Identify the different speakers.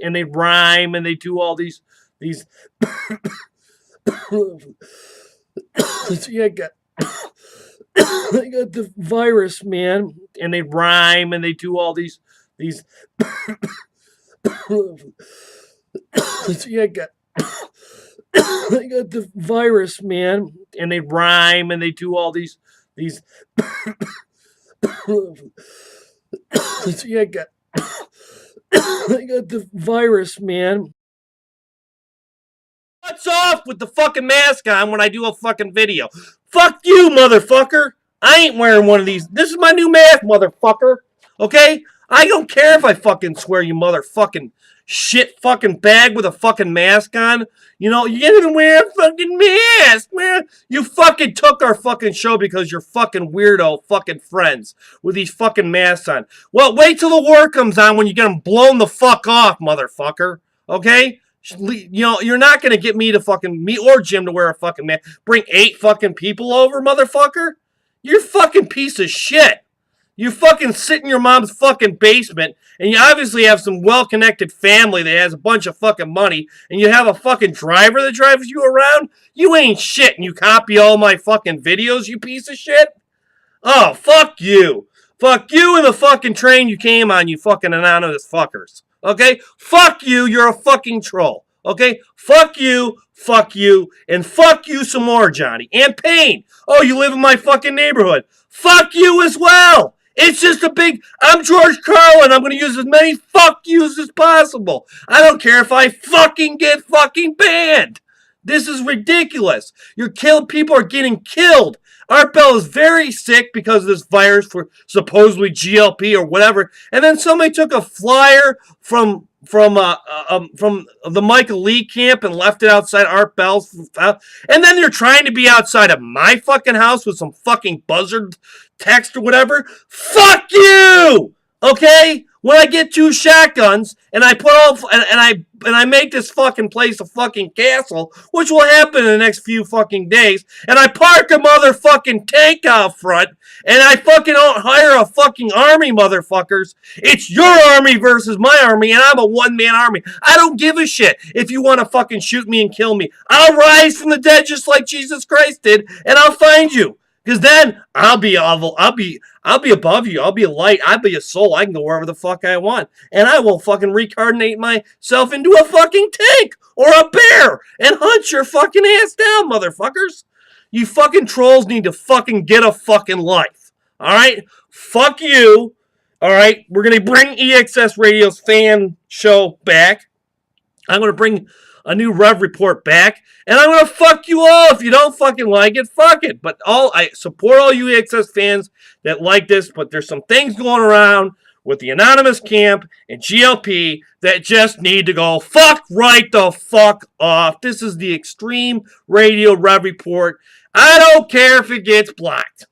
Speaker 1: and they rhyme and they do all these See, I got the virus, man, and they rhyme and they do all these See, I got the virus, man, and they rhyme and they do all these See, I got the virus, man. What's off with the fucking mask on when I do a fucking video? Fuck you, motherfucker. I ain't wearing one of these. This is my new mask, motherfucker. Okay? I don't care if I fucking swear, you motherfucking shit fucking bag with a fucking mask on. You know, you can't even wear a fucking mask, man. You fucking took our fucking show because you're fucking weirdo fucking friends with these fucking masks on. Well, wait till the war comes on when you get them blown the fuck off, motherfucker. Okay? You know, you're not going to get me or Jim to wear a fucking mask. Bring 8 fucking people over, motherfucker? You're fucking piece of shit. You fucking sit in your mom's fucking basement, and you obviously have some well-connected family that has a bunch of fucking money, and you have a fucking driver that drives you around? You ain't shit, and you copy all my fucking videos, you piece of shit? Oh, fuck you. Fuck you and the fucking train you came on, you fucking anonymous fuckers. Okay? Fuck you, you're a fucking troll. Okay? Fuck you, and fuck you some more, Johnny. And Payne. Oh, you live in my fucking neighborhood. Fuck you as well. It's just I'm George Carlin. I'm going to use as many fuck yous as possible. I don't care if I fucking get fucking banned. This is ridiculous. People are getting killed. Art Bell is very sick because of this virus for supposedly GLP or whatever. And then somebody took a flyer from the Michael Lee camp and left it outside Art Bell's house. And then they're trying to be outside of my fucking house with some fucking buzzard text or whatever. Fuck you! Okay? When I get 2 shotguns and I put all and I make this fucking place a fucking castle, which will happen in the next few fucking days, and I park a motherfucking tank out front, and I fucking don't hire a fucking army, motherfuckers. It's your army versus my army, and I'm a one-man army. I don't give a shit if you want to fucking shoot me and kill me. I'll rise from the dead just like Jesus Christ did, and I'll find you. Because then I'll be above you. I'll be a light. I'll be a soul. I can go wherever the fuck I want. And I will fucking reincarnate myself into a fucking tank or a bear and hunt your fucking ass down, motherfuckers. You fucking trolls need to fucking get a fucking life. All right? Fuck you. All right? We're going to bring EXS Radio's fan show back. I'm going to bring a new Rev Report back, and I'm going to fuck you all. If you don't fucking like it, fuck it. But I support all you EXS fans that like this, but there's some things going around with the Anonymous Camp and GLP that just need to go fuck right the fuck off. This is the Extreme Radio Rev Report. I don't care if it gets blocked.